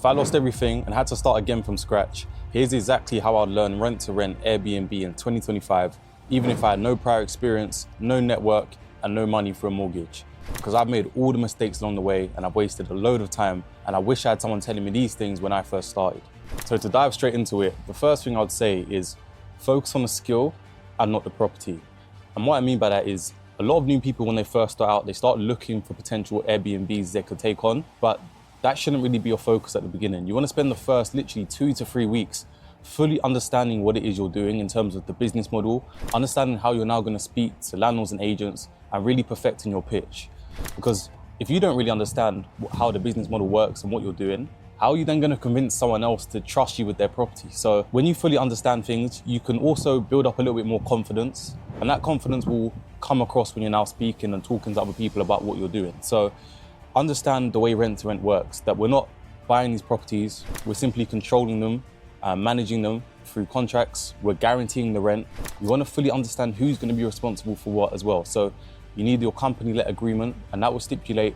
If I lost everything and had to start again from scratch, here's exactly how I'd learn rent-to-rent Airbnb in 2025, even if I had no prior experience, no network, and no money for a mortgage. Because I've made all the mistakes along the way and I've wasted a load of time, and I wish I had someone telling me these things when I first started. So to dive straight into it, the first thing I'd say is focus on the skill and not the property. And what I mean by that is a lot of new people, when they first start out, they start looking for potential Airbnbs they could take on, but that shouldn't really be your focus at the beginning. You want to spend the first literally 2 to 3 weeks fully understanding what it is you're doing in terms of the business model, understanding how you're now going to speak to landlords and agents, and really perfecting your pitch. Because if you don't really understand how the business model works and what you're doing, how are you then going to convince someone else to trust you with their property? So when you fully understand things, you can also build up a little bit more confidence, and that confidence will come across when you're now speaking and talking to other people about what you're doing. So understand the way rent-to-rent works, that we're not buying these properties, we're simply controlling them, managing them through contracts, we're guaranteeing the rent. You want to fully understand who's going to be responsible for what as well. So you need your company-let agreement, and that will stipulate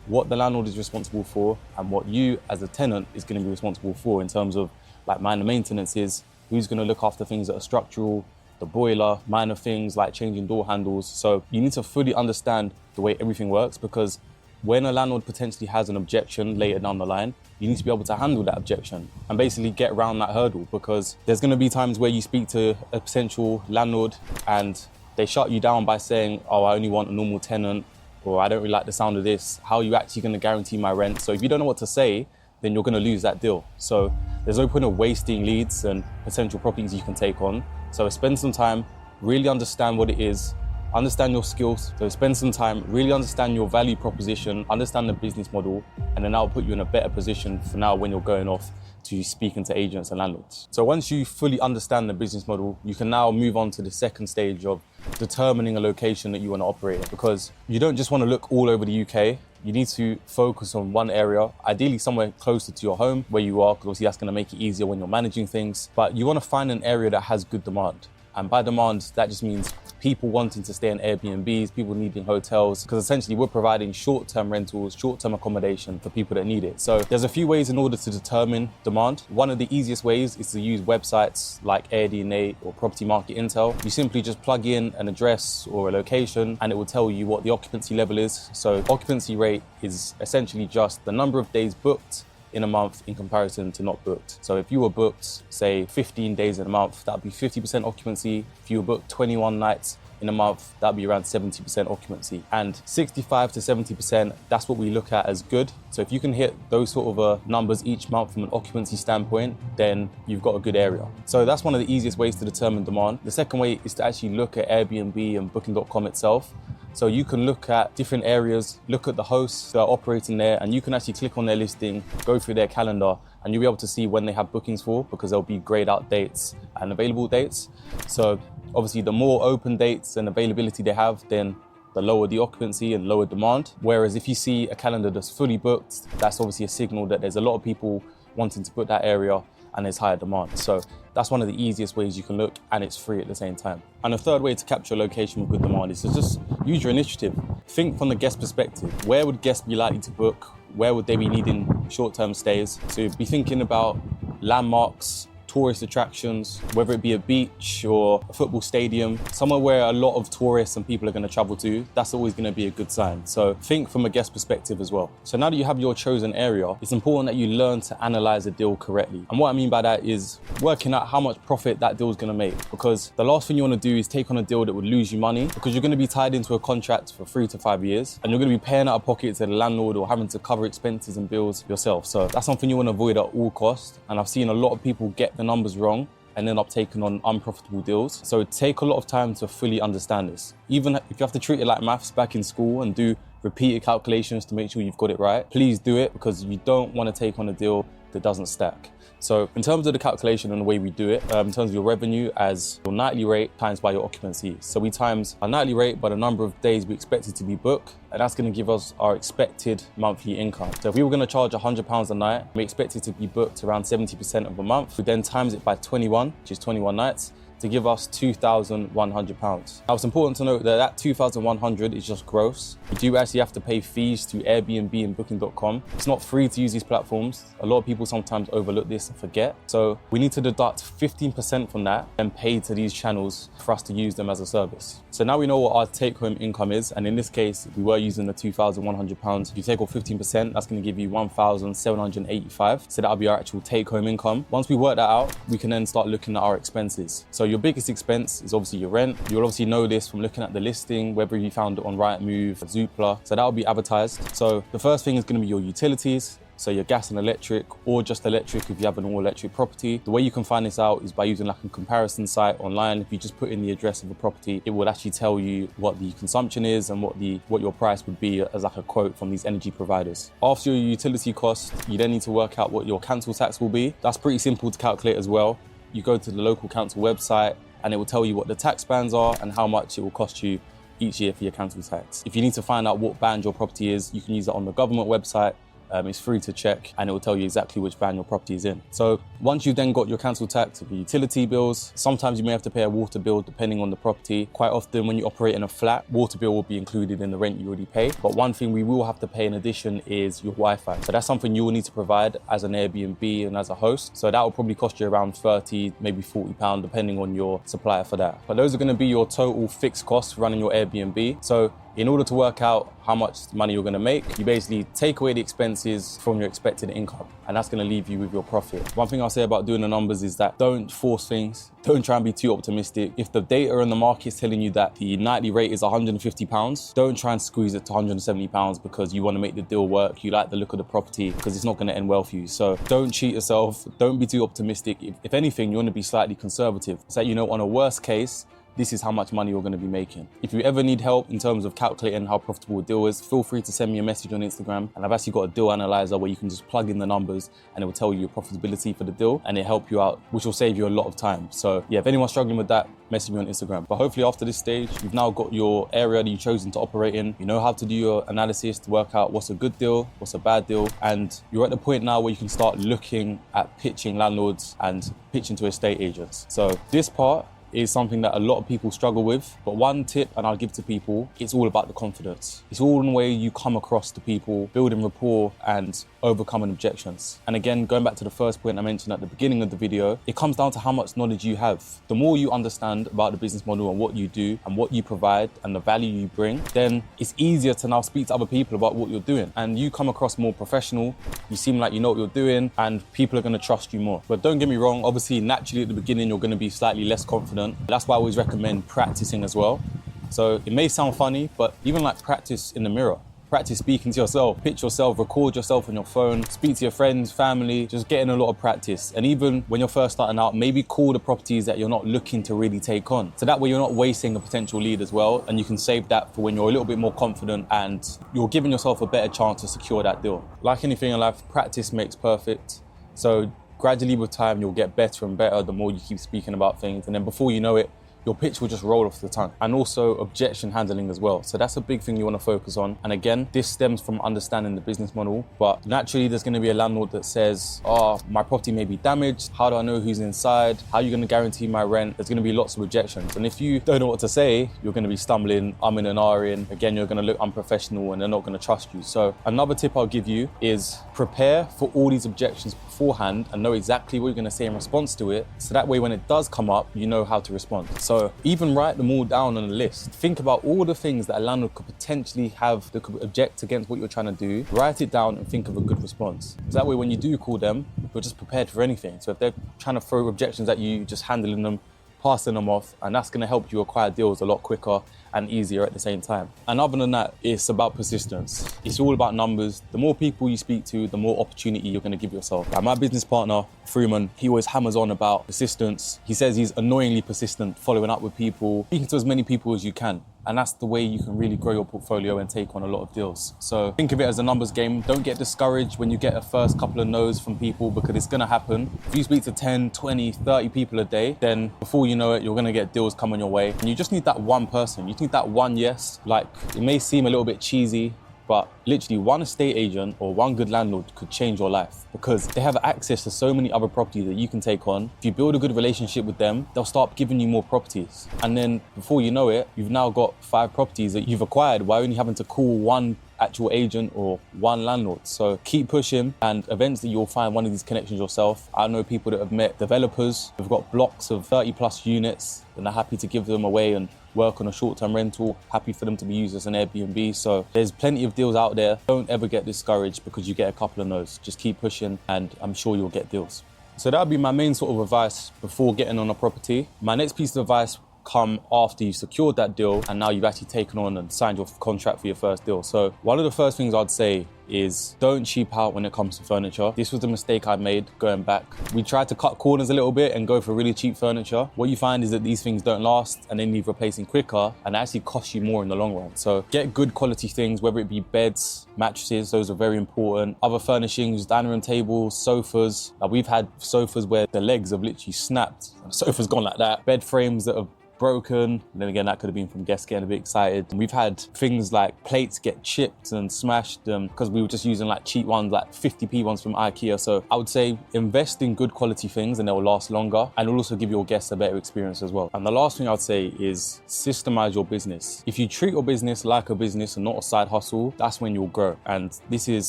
what the landlord is responsible for and what you as a tenant is going to be responsible for in terms of like minor maintenances, who's going to look after things that are structural, the boiler, minor things like changing door handles. So you need to fully understand the way everything works, because when a landlord potentially has an objection later down the line, you need to be able to handle that objection and basically get around that hurdle, because there's going to be times where you speak to a potential landlord and they shut you down by saying, oh, I only want a normal tenant, or I don't really like the sound of this. How are you actually going to guarantee my rent? So if you don't know what to say, then you're going to lose that deal. So there's no point of wasting leads and potential properties you can take on. So spend some time, really understand what it is, understand your skills. So spend some time, really understand your value proposition, understand the business model, and then that'll put you in a better position for now when you're going off to speaking to agents and landlords. So once you fully understand the business model, you can now move on to the second stage of determining a location that you want to operate in, because you don't just want to look all over the UK. You need to focus on one area, ideally somewhere closer to your home where you are, because obviously that's going to make it easier when you're managing things. But you want to find an area that has good demand. And by demand, that just means people wanting to stay in Airbnbs, people needing hotels, because essentially we're providing short-term rentals, short-term accommodation for people that need it. So there's a few ways in order to determine demand. One of the easiest ways is to use websites like Airbnb or Property Market Intel. You simply just plug in an address or a location and it will tell you what the occupancy level is. So occupancy rate is essentially just the number of days booked in a month in comparison to not booked. So if you were booked, say 15 days in a month, that'd be 50% occupancy. If you were booked 21 nights in a month, that'd be around 70% occupancy. And 65 to 70%, that's what we look at as good. So if you can hit those sort of numbers each month from an occupancy standpoint, then you've got a good area. So that's one of the easiest ways to determine demand. The second way is to actually look at Airbnb and Booking.com itself. So you can look at different areas, look at the hosts that are operating there, and you can actually click on their listing, go through their calendar, and you'll be able to see when they have bookings for, because there'll be grayed out dates and available dates. So obviously the more open dates and availability they have, then the lower the occupancy and lower demand. Whereas if you see a calendar that's fully booked, that's obviously a signal that there's a lot of people wanting to book that area and there's higher demand. So that's one of the easiest ways you can look, and it's free at the same time. And the third way to capture a location with good demand is to just use your initiative. Think from the guest perspective. Where would guests be likely to book? Where would they be needing short-term stays? So be thinking about landmarks, tourist attractions, whether it be a beach or a football stadium, somewhere where a lot of tourists and people are going to travel to. That's always going to be a good sign. So think from a guest perspective as well. So now that you have your chosen area, it's important that you learn to analyze a deal correctly. And what I mean by that is working out how much profit that deal is going to make, because the last thing you want to do is take on a deal that would lose you money, because you're going to be tied into a contract for 3 to 5 years and you're going to be paying out of pocket to the landlord or having to cover expenses and bills yourself. So that's something you want to avoid at all costs. And I've seen a lot of people get the numbers wrong and end up taking on unprofitable deals. So it takes a lot of time to fully understand this. Even if you have to treat it like maths back in school and do repeated calculations to make sure you've got it right, please do it, because you don't want to take on a deal that doesn't stack. So in terms of the calculation and the way we do it, in terms of your revenue as your nightly rate times by your occupancy. So we times our nightly rate by the number of days we expect it to be booked, and that's going to give us our expected monthly income. So if we were going to charge £100 a night, we expect it to be booked around 70% of a month. We then times it by 21, which is 21 nights. to give us £2,100. Now it's important to note that that £2,100 is just gross. You do actually have to pay fees to Airbnb and Booking.com. It's not free to use these platforms. A lot of people sometimes overlook this and forget. So we need to deduct 15% from that and pay to these channels for us to use them as a service. So now we know what our take-home income is, and in this case, we were using the £2,100. If you take off 15%, that's going to give you £1,785. So that'll be our actual take-home income. Once we work that out, we can then start looking at our expenses. So your biggest expense is obviously your rent. You'll obviously know this from looking at the listing, whether you found it on Rightmove, Zoopla. So that'll be advertised. So the first thing is going to be your utilities. So your gas and electric, or just electric if you have an all electric property. The way you can find this out is by using like a comparison site online. If you just put in the address of a property, it will actually tell you what the consumption is and what your price would be as like a quote from these energy providers. After your utility cost, you then need to work out what your council tax will be. That's pretty simple to calculate as well. You go to the local council website and it will tell you what the tax bands are and how much it will cost you each year for your council tax. If you need to find out what band your property is, you can use it on the government website. It's free to check and it will tell you exactly which band your property is in. So once you've then got your council tax, your utility bills, sometimes you may have to pay a water bill depending on the property. Quite often when you operate in a flat, water bill will be included in the rent you already pay. But one thing we will have to pay in addition is your Wi-Fi. So that's something you will need to provide as an Airbnb and as a host. So that will probably cost you around £30, maybe £40 depending on your supplier for that. But those are going to be your total fixed costs running your Airbnb. So in order to work out how much money you're going to make, you basically take away the expenses from your expected income, and that's going to leave you with your profit. One thing I'll say about doing the numbers is that don't force things. Don't try and be too optimistic. If the data in the market is telling you that the nightly rate is £150, don't try and squeeze it to £170 because you want to make the deal work. You like the look of the property, because it's not going to end well for you. So don't cheat yourself. Don't be too optimistic. If anything, you want to be slightly conservative. So you know, on a worst case, this is how much money you're going to be making. If you ever need help in terms of calculating how profitable a deal is, feel free to send me a message on Instagram. And I've actually got a deal analyzer where you can just plug in the numbers and it will tell you your profitability for the deal and it'll help you out, which will save you a lot of time. So yeah, if anyone's struggling with that, message me on Instagram. But hopefully after this stage, you've now got your area that you've chosen to operate in. You know how to do your analysis to work out what's a good deal, what's a bad deal. And you're at the point now where you can start looking at pitching landlords and pitching to estate agents. So this part is something that a lot of people struggle with. But one tip, and I'll give to people, it's all about the confidence. It's all in the way you come across to people, building rapport and overcoming objections. And again, going back to the first point I mentioned at the beginning of the video, it comes down to how much knowledge you have. The more you understand about the business model and what you do and what you provide and the value you bring, then it's easier to now speak to other people about what you're doing. And you come across more professional, you seem like you know what you're doing, and people are gonna trust you more. But don't get me wrong, obviously naturally at the beginning, you're gonna be slightly less confident. That's why I always recommend practicing as well. So it may sound funny, but even like practice in the mirror. Practice speaking to yourself, pitch yourself, record yourself on your phone, speak to your friends, family, just getting a lot of practice. And even when you're first starting out, maybe call the properties that you're not looking to really take on. So that way you're not wasting a potential lead as well. And you can save that for when you're a little bit more confident and you're giving yourself a better chance to secure that deal. Like anything in life, practice makes perfect. So gradually with time, you'll get better and better the more you keep speaking about things. And then before you know it, your pitch will just roll off the tongue. And also objection handling as well. So that's a big thing you want to focus on. And again, this stems from understanding the business model. But naturally, there's going to be a landlord that says, oh, my property may be damaged. How do I know who's inside? How are you going to guarantee my rent? There's going to be lots of objections. And if you don't know what to say, you're going to be stumbling, umming and ahhing. Again, you're going to look unprofessional and they're not going to trust you. So another tip I'll give you is prepare for all these objections beforehand and know exactly what you're going to say in response to it. So that way, when it does come up, you know how to respond. So even write them all down on a list. Think about all the things that a landlord could potentially have that could object against what you're trying to do. Write it down and think of a good response. So that way, when you do call them, you're just prepared for anything. So if they're trying to throw objections at you, just handling them, passing them off, and that's going to help you acquire deals a lot quicker and easier at the same time. And other than that, it's about persistence. It's all about numbers. The more people you speak to, the more opportunity you're going to give yourself. Like my business partner, Freeman, he always hammers on about persistence. He says he's annoyingly persistent, following up with people, speaking to as many people as you can. And that's the way you can really grow your portfolio and take on a lot of deals. So think of it as a numbers game. Don't get discouraged when you get a first couple of no's from people, because it's gonna happen. If you speak to 10, 20, 30 people a day, then before you know it, you're gonna get deals coming your way. And you just need that one person. You need that one yes. Like, it may seem a little bit cheesy, but literally one estate agent or one good landlord could change your life because they have access to so many other properties that you can take on. If you build a good relationship with them, they'll start giving you more properties. And then before you know it, you've now got 5 properties that you've acquired by only having to call one actual agent or one landlord. So keep pushing, and eventually you'll find one of these connections yourself. I know people that have met developers who've got blocks of 30 plus units and are happy to give them away and work on a short-term rental, happy for them to be used as an Airbnb. So there's plenty of deals out there. Don't ever get discouraged because you get a couple of no's. Just keep pushing and I'm sure you'll get deals. So that would be my main sort of advice before getting on a property. My next piece of advice come after you've secured that deal and now you've actually taken on and signed your contract for your first deal. So one of the first things I'd say is don't cheap out when it comes to furniture. This was the mistake I made going back. We tried to cut corners a little bit and go for really cheap furniture. What you find is that these things don't last and they need replacing quicker and actually cost you more in the long run. So get good quality things, whether it be beds, mattresses, those are very important. Other furnishings, dining room tables, sofas. Now we've had sofas where the legs have literally snapped. The sofa's gone like that. Bed frames that have broken. And then again, that could have been from guests getting a bit excited. And we've had things like plates get chipped and smashed because we were just using like cheap ones, like 50p ones from IKEA. So I would say invest in good quality things and they'll last longer and it'll also give your guests a better experience as well. And the last thing I'd say is systemize your business. If you treat your business like a business and not a side hustle, that's when you'll grow. And this is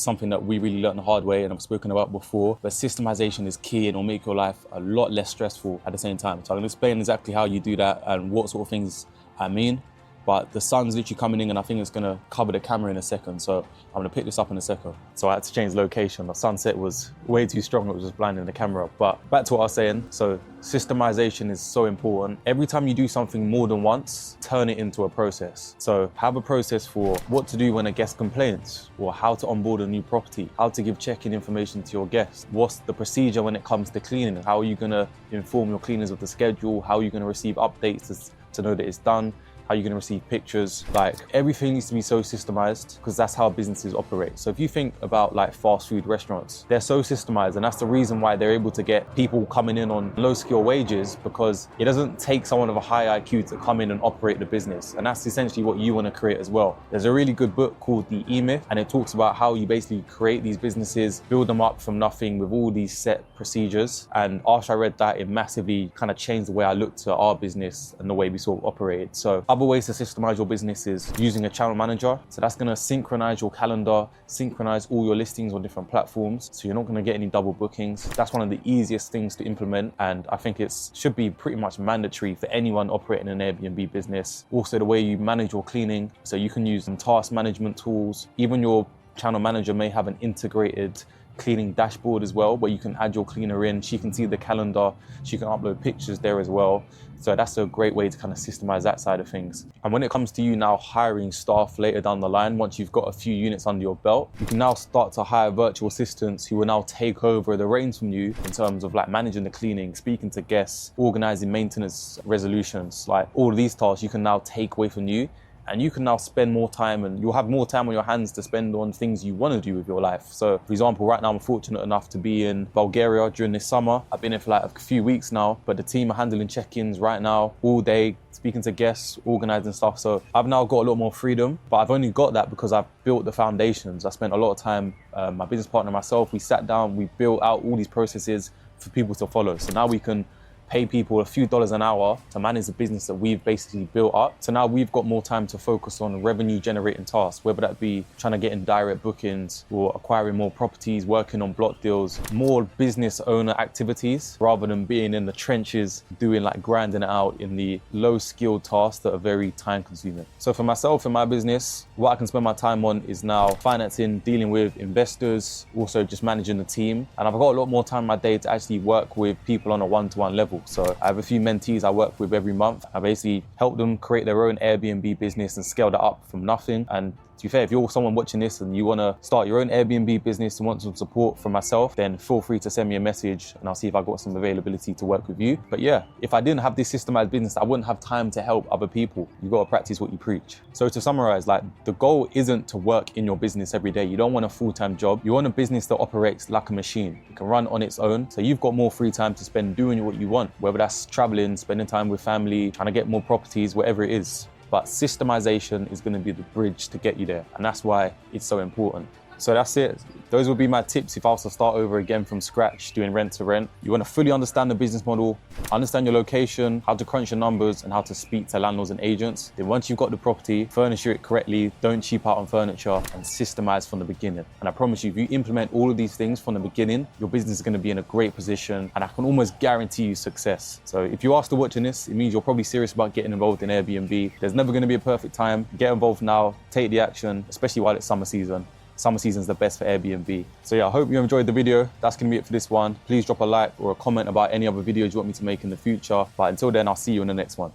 something that we really learned the hard way and I've spoken about before, but systemization is key and it'll make your life a lot less stressful at the same time. So I'm gonna explain exactly how you do that and what sort of things I mean. But the sun's literally coming in and I think it's gonna cover the camera in a second. So I'm gonna pick this up in a second. So I had to change location. The sunset was way too strong. It was just blinding the camera. But back to what I was saying. So systemization is so important. Every time you do something more than once, turn it into a process. So have a process for what to do when a guest complains or how to onboard a new property, how to give check-in information to your guests. What's the procedure when it comes to cleaning? How are you gonna inform your cleaners of the schedule? How are you gonna receive updates to know that it's done? How you're gonna receive pictures. Like everything needs to be so systemized because that's how businesses operate. So if you think about like fast food restaurants, they're so systemized and that's the reason why they're able to get people coming in on low skill wages because it doesn't take someone of a high IQ to come in and operate the business. And that's essentially what you wanna create as well. There's a really good book called The E-Myth and it talks about how you basically create these businesses, build them up from nothing with all these set procedures. And after I read that, it massively kind of changed the way I looked at our business and the way we sort of operated. So other ways to systemize your business is using a channel manager. So that's going to synchronize your calendar, synchronize all your listings on different platforms. So you're not going to get any double bookings. That's one of the easiest things to implement. And I think it should be pretty much mandatory for anyone operating an Airbnb business. Also the way you manage your cleaning. So you can use some task management tools. Even your channel manager may have an integrated cleaning dashboard as well, where you can add your cleaner in. She can see the calendar. She can upload pictures there as well. So that's a great way to kind of systemize that side of things. And when it comes to you now hiring staff later down the line, once you've got a few units under your belt, you can now start to hire virtual assistants who will now take over the reins from you in terms of like managing the cleaning, speaking to guests, organizing maintenance resolutions. Like all of these tasks you can now take away from you. And you can now spend more time and you'll have more time on your hands to spend on things you want to do with your life. So for example, right now I'm fortunate enough to be in Bulgaria during this summer. I've been here for like a few weeks now, but the team are handling check-ins right now all day, speaking to guests, organizing stuff. So I've now got a lot more freedom, but I've only got that because I've built the foundations. I spent a lot of time, my business partner and myself, we sat down, we built out all these processes for people to follow. So now we can pay people a few dollars an hour to manage the business that we've basically built up. So now we've got more time to focus on revenue generating tasks, whether that be trying to get in direct bookings or acquiring more properties, working on block deals, more business owner activities rather than being in the trenches, doing like grinding it out in the low skilled tasks that are very time consuming. So for myself in my business, what I can spend my time on is now financing, dealing with investors, also just managing the team. And I've got a lot more time in my day to actually work with people on a one-to-one level. So I have a few mentees I work with every month. I basically help them create their own Airbnb business and scale that up from nothing. And to be fair, if you're someone watching this and you want to start your own Airbnb business and want some support from myself, then feel free to send me a message and I'll see if I've got some availability to work with you. But yeah, if I didn't have this systemized business, I wouldn't have time to help other people. You've got to practice what you preach. So to summarize, like the goal isn't to work in your business every day. You don't want a full-time job. You want a business that operates like a machine. It can run on its own. So you've got more free time to spend doing what you want, whether that's traveling, spending time with family, trying to get more properties, whatever it is. but systemization is going to be the bridge to get you there. And that's why it's so important. So that's it. Those would be my tips if I was to start over again from scratch doing rent to rent. You want to fully understand the business model, understand your location, how to crunch your numbers, and how to speak to landlords and agents. Then once you've got the property, furnish it correctly, don't cheap out on furniture, and systemize from the beginning. And I promise you, if you implement all of these things from the beginning, your business is going to be in a great position, and I can almost guarantee you success. So if you are still watching this, it means you're probably serious about getting involved in Airbnb. There's never going to be a perfect time. Get involved now, take the action, especially while it's summer season. Summer season is the best for Airbnb. So yeah, I hope you enjoyed the video. That's gonna be it for this one. Please drop a like or a comment about any other videos you want me to make in the future. But until then, I'll see you in the next one.